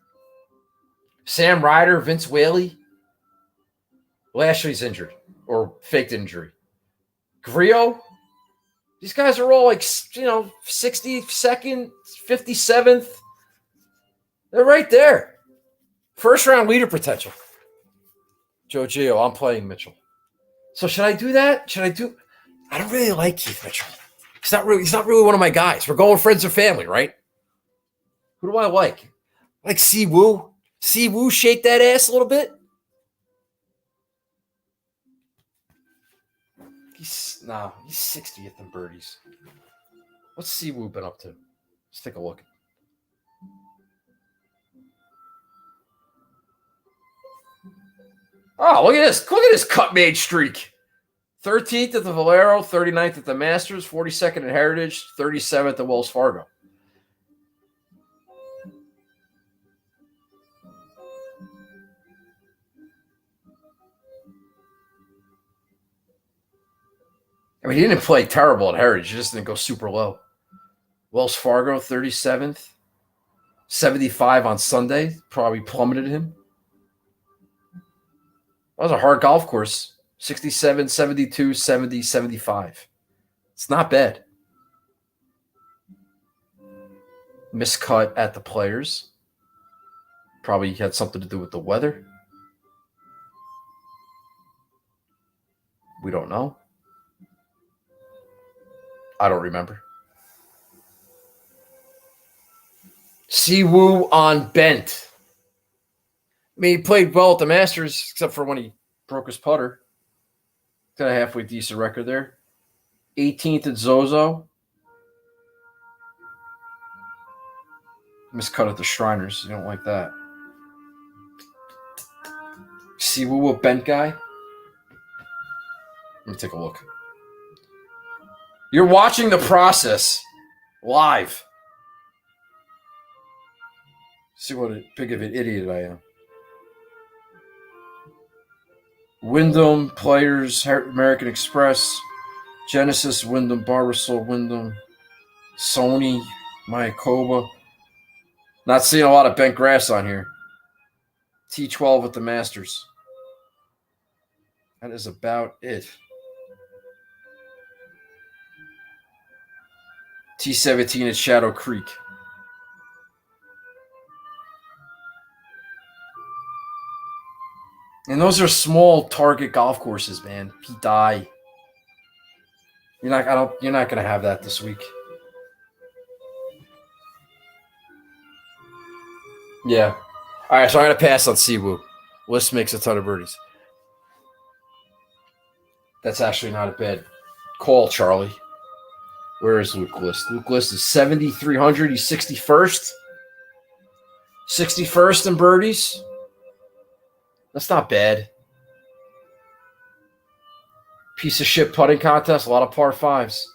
Sam Ryder, Vince Whaley. Lashley's injured or faked injury. Grillo. These guys are all like, 62nd, 57th. They're right there. First round leader potential. Joe Gio, I'm playing Mitchell. So should I do that? I don't really like Keith Mitchell. He's not really one of my guys. We're going friends or family, right? Who do I like? I like Siwoo. Siwoo, shake that ass a little bit. He's 60th in birdies. What's Siwoo been up to? Let's take a look. Oh, look at this. Look at this cut-made streak. 13th at the Valero, 39th at the Masters, 42nd at Heritage, 37th at Wells Fargo. I mean, he didn't play terrible at Heritage. He just didn't go super low. Wells Fargo, 37th. 75 on Sunday. Probably plummeted him. That was a hard golf course. 67, 72, 70, 75. It's not bad. Miscut at the Players. Probably had something to do with the weather. We don't know. I don't remember. Siwoo on bent. I mean, he played well at the Masters, except for when he broke his putter. Got a halfway decent record there. 18th at Zozo. Miscut at the Shriners. You don't like that. Siwoo, a bent guy. Let me take a look. You're watching the process live. See what a big of an idiot I am. Wyndham, Players, American Express, Genesis, Wyndham, Barbasol, Wyndham, Sony, Mayakoba. Not seeing a lot of bent grass on here. T12 at the Masters. That is about it. T17 at Shadow Creek. And those are small target golf courses, man. Pete Dye. You're not gonna have that this week. Yeah. All right, so I'm gonna pass on Siwoo. List makes a ton of birdies. That's actually not a bad call, Charlie. Where is Luke List? Luke List is 7,300. He's 61st. 61st in birdies. That's not bad. Piece of shit putting contest. A lot of par fives.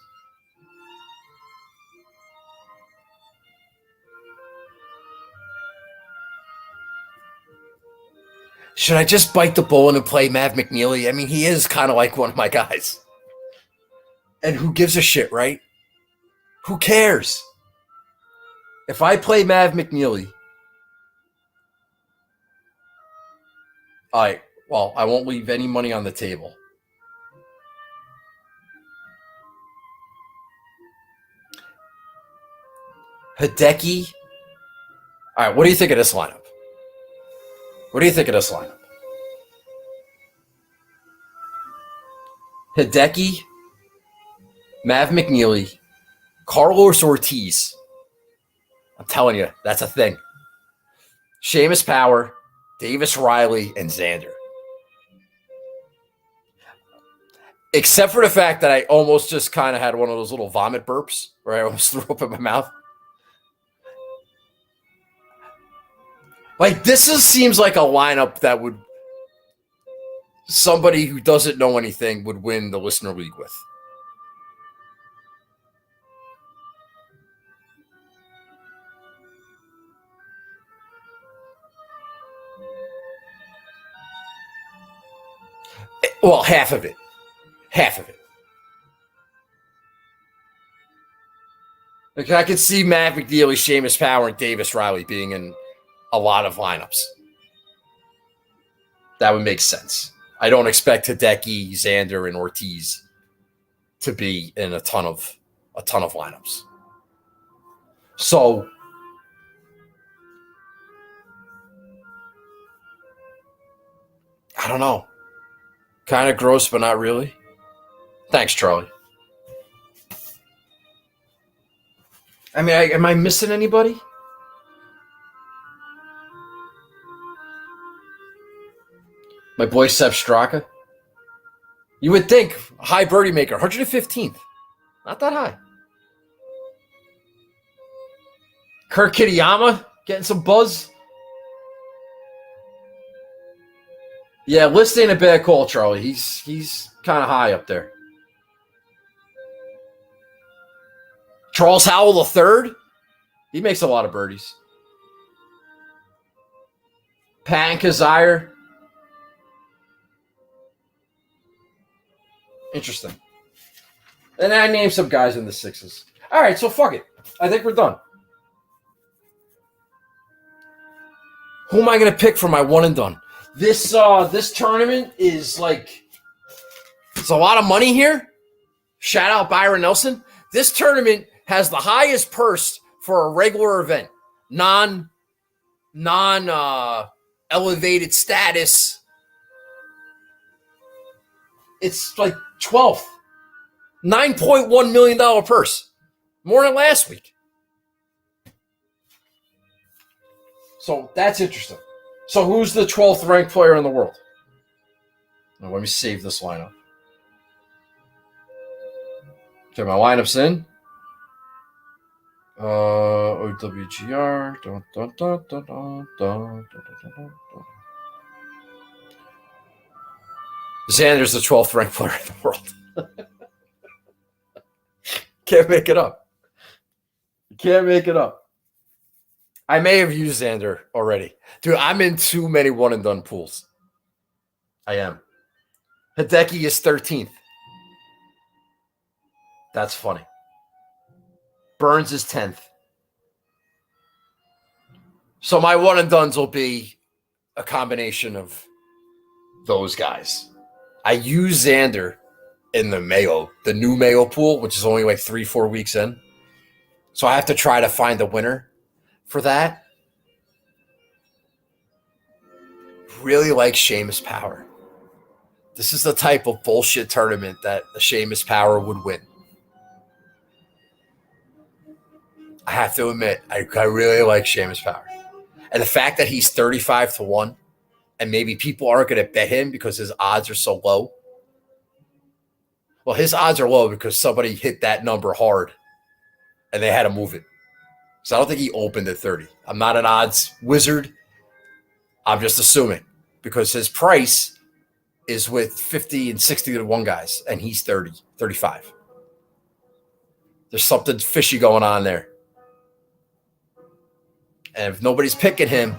Should I just bite the bullet and play Mav McNeely? I mean, he is kind of like one of my guys. And who gives a shit, right? Who cares? If I play Mav McNeely, all right, well, I won't leave any money on the table. Hideki. All right, what do you think of this lineup? What do you think of this lineup? Hideki, Mav McNeely, Carlos Ortiz. I'm telling you, that's a thing. Seamus Power, Davis Riley, and Xander. Except for the fact that I almost just kind of had one of those little vomit burps where I almost threw up in my mouth. Like, this seems like a lineup that would somebody who doesn't know anything would win the listener league with. Well, half of it. Half of it. Like, I could see Matt McNeely, Seamus Power, and Davis Riley being in a lot of lineups. That would make sense. I don't expect Hideki, Xander, and Ortiz to be in a ton of lineups. So I don't know. Kind of gross, but not really. Thanks, Charlie. I mean, am I missing anybody? My boy Seb Straka. You would think high birdie maker, 115th. Not that high. Kurt Kitayama getting some buzz. Yeah, List ain't a bad call, Charlie. He's kind of high up there. Charles Howell III. He makes a lot of birdies. Pat Kazire. Interesting. And I named some guys in the sixes. All right, so fuck it. I think we're done. Who am I going to pick for my one and done? This tournament is like, it's a lot of money here. Shout out Byron Nelson. This tournament has the highest purse for a regular event, non elevated status. It's like 12th, $9.1 million purse, more than last week. So that's interesting. So who's the 12th ranked player in the world? Now, let me save this lineup. Okay, my lineup's in. OWGR. Dun, dun, dun, dun, dun, dun, dun, dun. Xander's the 12th ranked player in the world. Can't make it up. Can't make it up. I may have used Xander already. Dude, I'm in too many one and done pools. I am. Hideki is 13th. That's funny. Burns is 10th. So my one and dones will be a combination of those guys. I use Xander in the Mayo, the new Mayo pool, which is only like 3-4 weeks in. So I have to try to find a winner for that. Really like Seamus Power. This is the type of bullshit tournament that the Seamus Power would win. I have to admit, I really like Seamus Power. And the fact that he's 35-1, and maybe people aren't going to bet him because his odds are so low. Well, his odds are low because somebody hit that number hard, and they had to move it. So I don't think he opened at 30. I'm not an odds wizard. I'm just assuming because his price is with 50 and 60-1 guys, and he's 30, 35. There's something fishy going on there. And if nobody's picking him,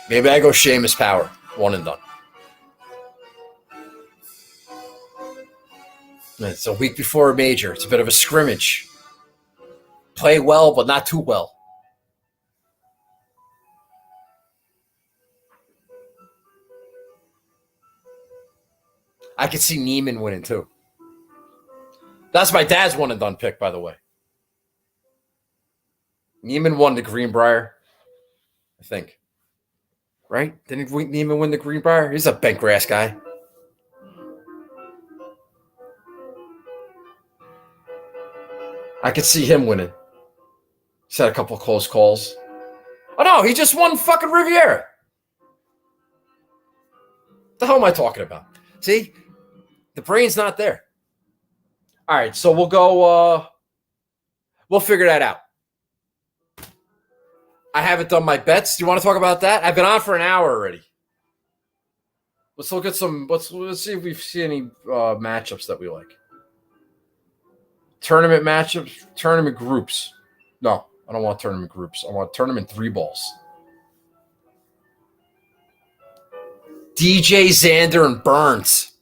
maybe I go Seamus Power, one and done. It's a week before a major. It's a bit of a scrimmage. Play well, but not too well. I could see Neiman winning too. That's my dad's one and done pick, by the way. Neiman won the Greenbrier, I think. Right? Didn't Neiman win the Greenbrier? He's a bent grass guy. I could see him winning. He's had a couple of close calls. Oh, no, he just won fucking Riviera. What the hell am I talking about? See? The brain's not there. All right, so we'll go. We'll figure that out. I haven't done my bets. Do you want to talk about that? I've been on for an hour already. Let's look at some. Let's see if we see any matchups that we like. Tournament matchups, tournament groups. No, I don't want tournament groups. I want tournament 3 balls. DJ, Xander, and Burns.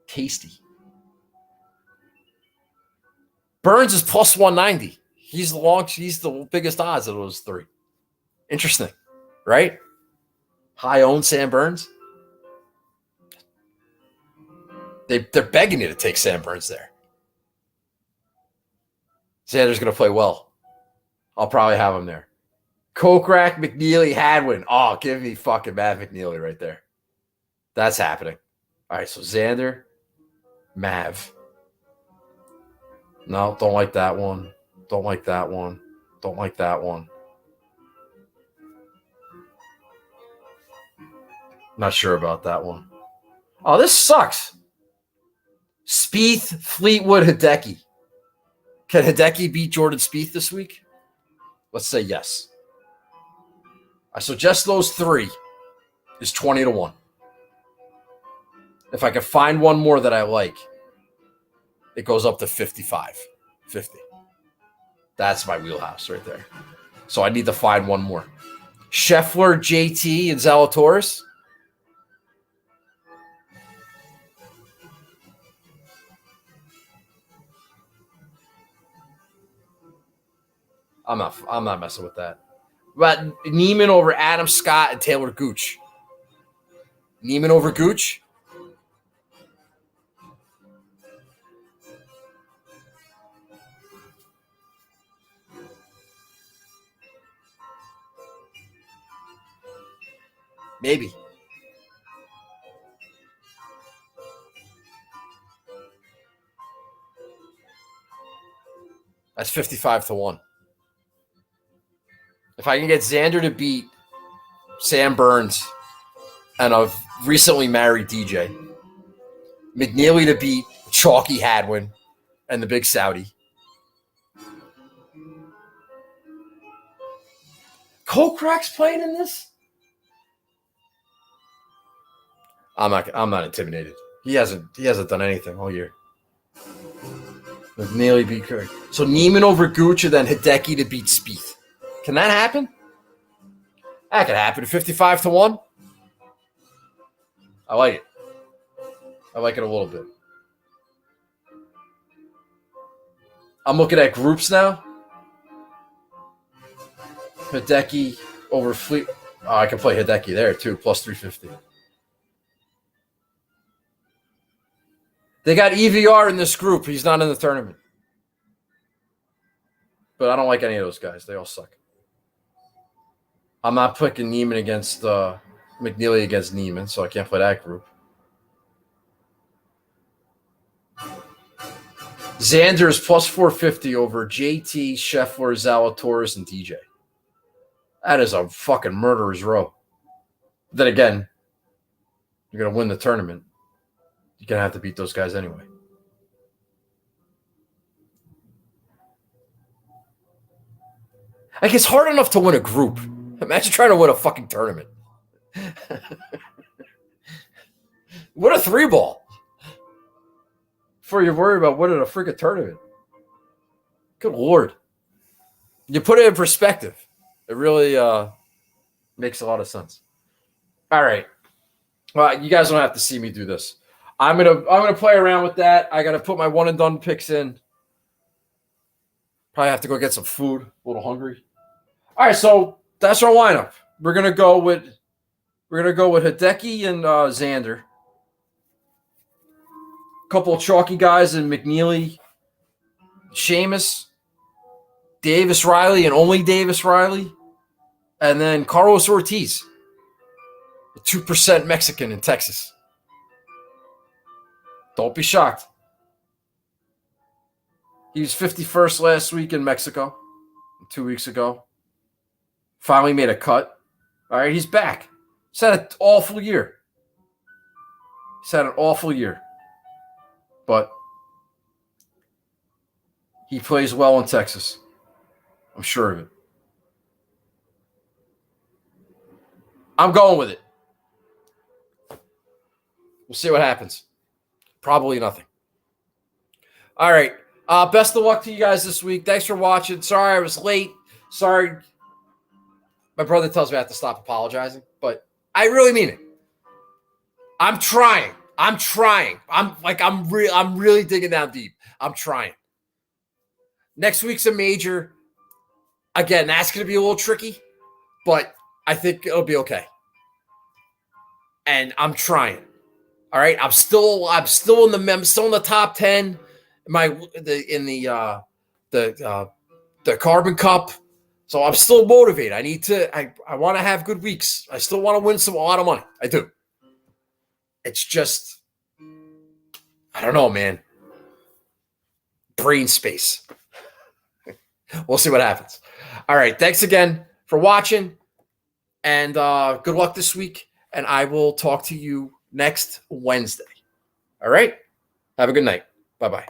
Tasty. Burns is plus 190. He's the biggest odds of those 3. Interesting, right? High owned Sam Burns. They're begging you to take Sam Burns there. Xander's going to play well. I'll probably have him there. Kokrak, McNeely, Hadwin. Oh, give me fucking Matt McNeely right there. That's happening. All right, so Xander, Mav. No, don't like that one. Don't like that one. Don't like that one. Not sure about that one. Oh, this sucks. Spieth, Fleetwood, Hideki. Can Hideki beat Jordan Spieth this week? Let's say yes. I suggest those 3 is 20-1. If I can find one more that I like, it goes up to 55, 50. That's my wheelhouse right there. So I need to find one more. Scheffler, JT, and Zalatoris. I'm not messing with that. But Neiman over Adam Scott and Taylor Gooch. Neiman over Gooch. Maybe. That's 55-1. If I can get Xander to beat Sam Burns and a recently married DJ, McNeely to beat Chalky Hadwin and the big Saudi, Kokrak's playing in this? I'm not intimidated. He hasn't done anything all year. McNeely beat Kirk. So Neiman over Gooch and then Hideki to beat Spieth. Can that happen? That could happen. 55-1. I like it. I like it a little bit. I'm looking at groups now. Hideki over Fleet. Oh, I can play Hideki there too, plus 350. They got EVR in this group. He's not in the tournament. But I don't like any of those guys. They all suck. I'm not picking Neiman against McNeely against Neiman, so I can't play that group. Xander's plus 450 over JT, Scheffler, Zalatoris, and DJ. That is a fucking murderer's row. Then again, you're going to win the tournament. You're going to have to beat those guys anyway. Like, it's hard enough to win a group. Imagine trying to win a fucking tournament. What a 3-ball. Before you worry about winning a freaking tournament. Good Lord. You put it in perspective. It really makes a lot of sense. All right. Well, you guys don't have to see me do this. I'm gonna play around with that. I gotta put my one and done picks in. Probably have to go get some food. A little hungry. All right, so that's our lineup. We're gonna go with Hideki and Xander. A couple of chalky guys in McNeely, Seamus, Davis Riley, and only Davis Riley, and then Carlos Ortiz, the 2% Mexican in Texas. Don't be shocked. He was 51st last week in Mexico, 2 weeks ago. Finally made a cut. All right, he's back. He's had an awful year. But he plays well in Texas. I'm sure of it. I'm going with it. We'll see what happens. Probably nothing. All right. Best of luck to you guys this week. Thanks for watching. Sorry I was late. Sorry. My brother tells me I have to stop apologizing, but I really mean it. I'm trying. I'm really digging down deep. I'm trying. Next week's a major. Again, that's going to be a little tricky, but I think it'll be okay. And I'm trying. All right, I'm still in the top 10. The Carbon Cup. So I'm still motivated. I want to have good weeks. I still want to win a lot of money. I do. It's just, I don't know, man. Brain space. We'll see what happens. All right. Thanks again for watching. And good luck this week. And I will talk to you next Wednesday. All right. Have a good night. Bye-bye.